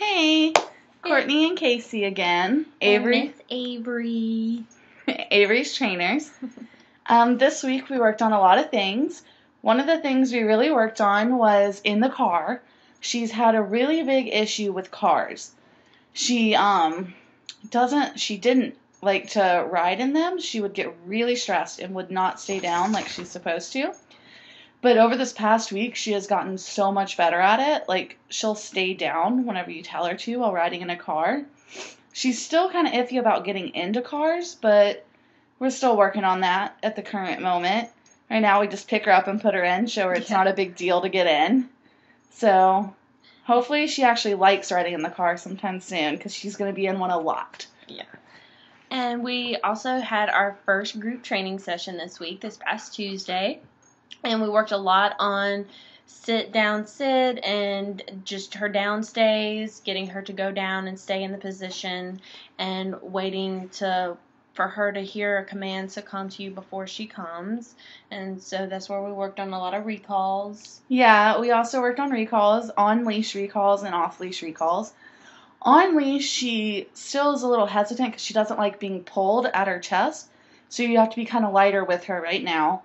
Hey, Courtney and Casey again. Avery. Miss Avery. Avery's trainers. This week we worked on a lot of things. One of the things we really worked on was in the car. She's had a really big issue with cars. She didn't like to ride in them. She would get really stressed and would not stay down like she's supposed to. But over this past week, she has gotten so much better at it. Like, she'll stay down whenever you tell her to while riding in a car. She's still kind of iffy about getting into cars, but we're still working on that at the current moment. Right now, we just pick her up and put her in, show her it's not a big deal to get in. So, hopefully she actually likes riding in the car sometime soon, because she's going to be in one a lot. Yeah. And we also had our first group training session this past Tuesday. And we worked a lot on sit, down, sit, and just her down stays, getting her to go down and stay in the position, and waiting for her to hear a command to come to you before she comes. And so that's where we worked on a lot of recalls. Yeah, we also worked on recalls, on-leash recalls, and off-leash recalls. On-leash, she still is a little hesitant because she doesn't like being pulled at her chest, so you have to be kind of lighter with her right now.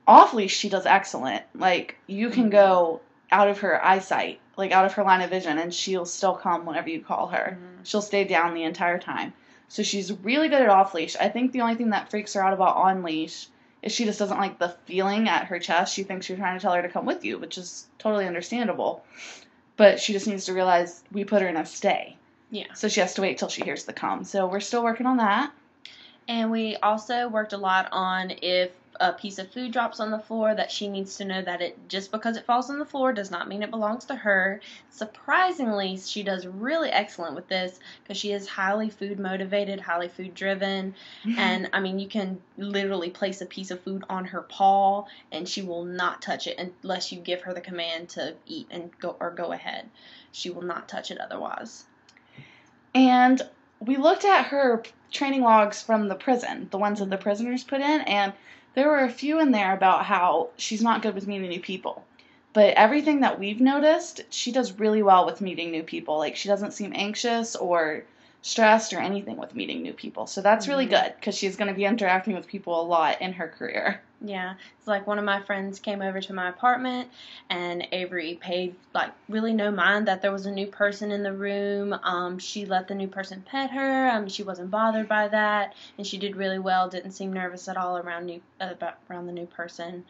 Off-leash, she does excellent. Like, you can go out of her eyesight, like out of her line of vision, and she'll still come whenever you call her. Mm-hmm. She'll stay down the entire time. So she's really good at off-leash. I think the only thing that freaks her out about on-leash is she just doesn't like the feeling at her chest. She thinks you're trying to tell her to come with you, which is totally understandable. But she just needs to realize we put her in a stay. Yeah. So she has to wait till she hears the come. So we're still working on that. And we also worked a lot on if a piece of food drops on the floor, that she needs to know that it just because it falls on the floor does not mean it belongs to her. Surprisingly, she does really excellent with this because she is highly food motivated, highly food driven. And I mean, you can literally place a piece of food on her paw and she will not touch it unless you give her the command to eat and go ahead. She will not touch it otherwise. And we looked at her training logs from the prison, the ones that the prisoners put in, and there were a few in there about how she's not good with meeting new people. But everything that we've noticed, she does really well with meeting new people. Like, she doesn't seem anxious or stressed or anything with meeting new people. So that's really good because she's going to be interacting with people a lot in her career. Yeah, it's like one of my friends came over to my apartment, and Avery paid really no mind that there was a new person in the room. She let the new person pet her. She wasn't bothered by that, and she did really well. Didn't seem nervous at all around the new person.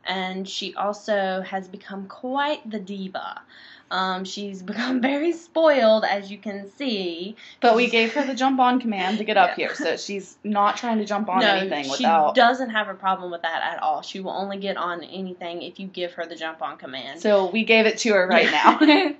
And she also has become quite the diva. She's become very spoiled, as you can see. But we gave her the jump on command to get up here, so she's not trying to jump on anything without... she doesn't have a problem with that at all. She will only get on anything if you give her the jump on command. So we gave it to her right now.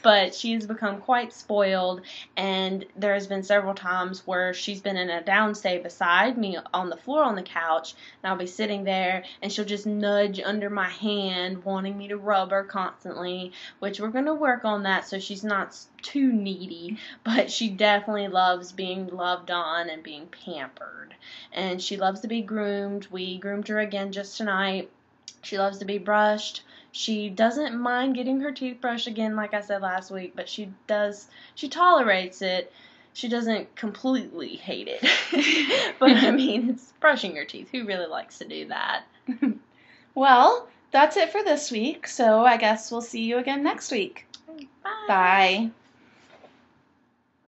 But she's become quite spoiled, and there's been several times where she's been in a downstay beside me on the floor on the couch, and I'll be sitting there, and she'll just nudge under my hand, wanting me to rub her constantly, which we're going to work on that so she's not too needy, but she definitely loves being loved on and being pampered. And she loves to be groomed. We groomed her again just tonight. She loves to be brushed. She doesn't mind getting her teeth brushed again, like I said last week, but she tolerates it. She doesn't completely hate it. But I mean, it's brushing your teeth. Who really likes to do that? Well, that's it for this week, so I guess we'll see you again next week. Bye. Bye.